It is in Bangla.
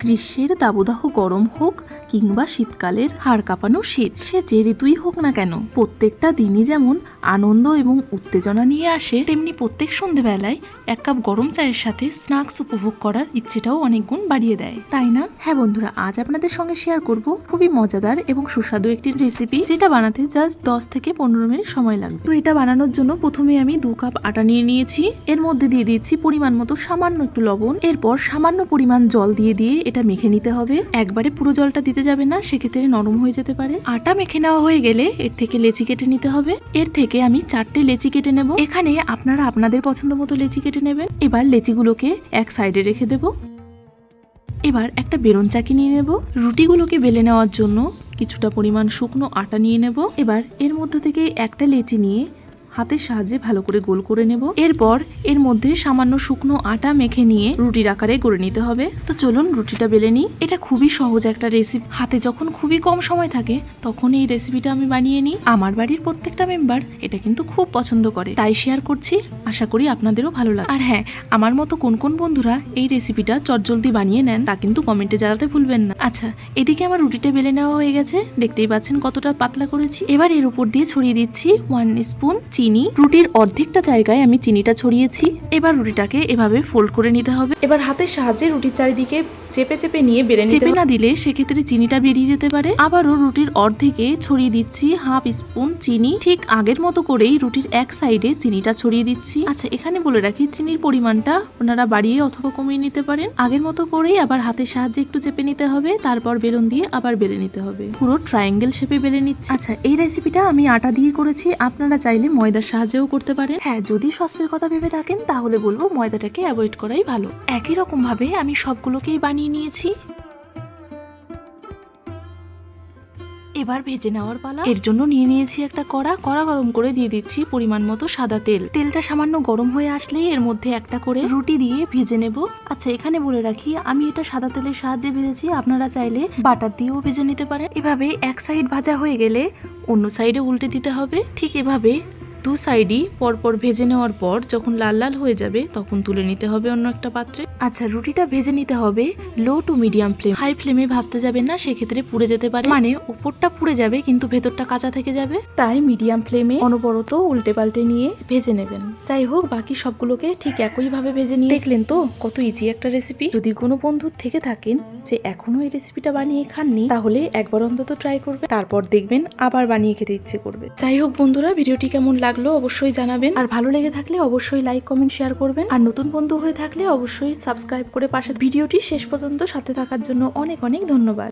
গ্রীষ্মের দাবদাহ গরম হোক কিংবা শীতকালের হাড় কাঁপানো শীত, সে যে ঋতুই হোক না কেন, প্রত্যেকটা দিনই যেমন আনন্দ এবং উত্তেজনা নিয়ে আসে, তেমনি প্রত্যেক সন্ধেবেলায় এক কাপ গরম চায়ের সাথে স্ন্যাক্স উপভোগ করার ইচ্ছেটাও অনেক গুণ বাড়িয়ে দেয়, তাই না? হ্যাঁ বন্ধুরা, আজ আপনাদের সঙ্গে শেয়ার করব খুবই মজাদার এবং সুস্বাদু একটি রেসিপি, যেটা বানাতে জাস্ট 10 থেকে 15 মিনিট সময় লাগবে। তো এটা বানানোর জন্য প্রথমে আমি 2 কাপ আটা নিয়ে নিয়েছি। এর মধ্যে দিয়ে দিচ্ছি পরিমাণ মতো সামান্য একটু লবণ। এরপর সামান্য পরিমাণ জল দিয়ে এটা মেখে নিতে হবে। একবারে পুরো জলটা দিতে যাবে না, সেক্ষেত্রে নরম হয়ে যেতে পারে। আটা মেখে নেওয়া হয়ে গেলে এর থেকে লেচি কেটে নিতে হবে। এর থেকে আমি 4টে লেচি কেটে নেব। এখানে আপনারা আপনাদের পছন্দ মতো লেচি কেটে নেবেন। এবার লেচিগুলোকে এক সাইডে রেখে দেব। এবার একটা বেলুন চাকি নিয়ে নেব। রুটিগুলোকে বেলে নেওয়ার জন্য কিছুটা পরিমাণ শুকনো আটা নিয়ে নেব। এবার এর মধ্যে থেকে একটা লেচি নিয়ে হাতের সাহায্যে ভালো করে গোল করে নেব। এরপর এর মধ্যে সামান্য শুকনো আটা মেখে নিয়ে রুটির আকারে গড়ে নিতে হবে। তো চলুন রুটিটা বেলে নিই। এটা খুবই সহজ একটা রেসিপি। হাতে যখন খুবই কম সময় থাকে তখন এই রেসিপিটা আমি বানিয়ে নিই। আমার বাড়ির প্রত্যেকটা মেম্বার এটা কিন্তু খুব পছন্দ করে, তাই শেয়ার করছি। আশা করি আপনাদেরও ভালো লাগে। আর হ্যাঁ, আমার মতো কোন কোন বন্ধুরা এই রেসিপিটা চটজলদি বানিয়ে নেন তা কিন্তু কমেন্টে জানাতে ভুলবেন না। আচ্ছা, এদিকে আমার রুটিটা বেলে নেওয়া হয়ে গেছে। দেখতেই পাচ্ছেন কতটা পাতলা করেছি। এবার এর উপর দিয়ে ছড়িয়ে দিচ্ছি 1 স্পুন চিনি। রুটির অর্ধেকটা জায়গায় আমি চিনিটা ছড়িয়েছি। এবার রুটিটাকে এভাবে ফোল্ড করে নিতে হবে। এবার হাতের সাহায্যে রুটির চারিদিকে চেপে চেপে নিয়ে বেলে নিতে হবে। চেপে না দিলে সেক্ষেত্রে চিনিটা বেরিয়ে যেতে পারে। আবারও রুটির অর্ধেকে ছড়িয়ে দিচ্ছি 1/2 স্পুন চিনি। ঠিক আগের মতো করেই রুটির এক সাইডে চিনিটা ছড়িয়ে দিচ্ছি। আচ্ছা, এখানে বলে রাখি, চিনির পরিমাণটা আপনারা বাড়িয়ে অথবা কমিয়ে নিতে পারেন। আগের মতো করেই আবার হাতের সাহায্যে একটু চেপে নিতে হবে। তারপর বেলুন দিয়ে আবার বেলে নিতে হবে। পুরো ট্রায়াঙ্গেল শেপে বেলে নিচ্ছি। আচ্ছা, এই রেসিপিটা আমি আটা দিয়ে করেছি। আপনারা চাইলে ময়দার সাহায্যেও করতে পারেন। হ্যাঁ, যদি স্বাস্থ্যের কথা ভেবে থাকেন তাহলে বলবো ময়দাটাকে অ্যাভয়েড করাই ভালো। একই রকম ভাবে আমি সবগুলোকেই বানিয়ে নিয়েছি। এবার ভেজে নেওয়ার পালা। এর জন্য নিয়ে নিয়েছি একটা কড়া গরম করে দিয়ে দিচ্ছি পরিমাণ মতো সাদা তেল। তেলটা সামান্য গরম হয়ে আসলেই এর মধ্যে একটা করে রুটি দিয়ে ভেজে নেব। আচ্ছা, এখানে বলে রাখি, আমি এটা সাদা তেলের সাহায্যে ভেজেছি। আপনারা চাইলে বাটার দিয়েও ভেজে নিতে পারেন। এভাবে এক সাইড ভাজা হয়ে গেলে অন্য সাইডে উল্টে দিতে হবে। ঠিক এভাবে 2 সাইডই পরপর ভেজে নেওয়ার পর যখন লাল লাল হয়ে যাবে তখন তুলে নিতে হবে অন্য একটা পাত্রে। আচ্ছা, রুটিটা ভেজে নিতে হবে low to medium flame. High ফ্লেমে ভাজতে যাবেন না, সেক্ষেত্রে পুড়ে যেতে পারে। মানে উপরটা পুড়ে যাবে কিন্তু ভেতরটা কাঁচা থেকে যাবে। তাই মিডিয়াম ফ্লেমে অনবরত উল্টে পাল্টে নিয়ে ভেজে নেবেন। যাই হোক, বাকি সবগুলোকে ঠিক একইভাবে ভেজে নিয়ে দেখলেন তো কত ইজি একটা রেসিপি। যদি কোনো বন্ধু থেকে থাকেন যে এখনো এই রেসিপিটা বানিয়ে খাননি, তাহলে একবার অন্তত ট্রাই করবে, তারপর দেখবেন আবার বানিয়ে খেতে ইচ্ছে করবে। যাই হোক বন্ধুরা, ভিডিওটি কেমন লাগলো অবশ্যই জানাবেন। আর ভালো লেগে থাকলে অবশ্যই লাইক কমেন্ট শেয়ার করবেন। আর নতুন বন্ধু হয়ে থাকলে অবশ্যই সাবস্ক্রাইব করে পাশে। ভিডিওটি শেষ পর্যন্ত সাথে থাকার জন্য অনেক অনেক ধন্যবাদ।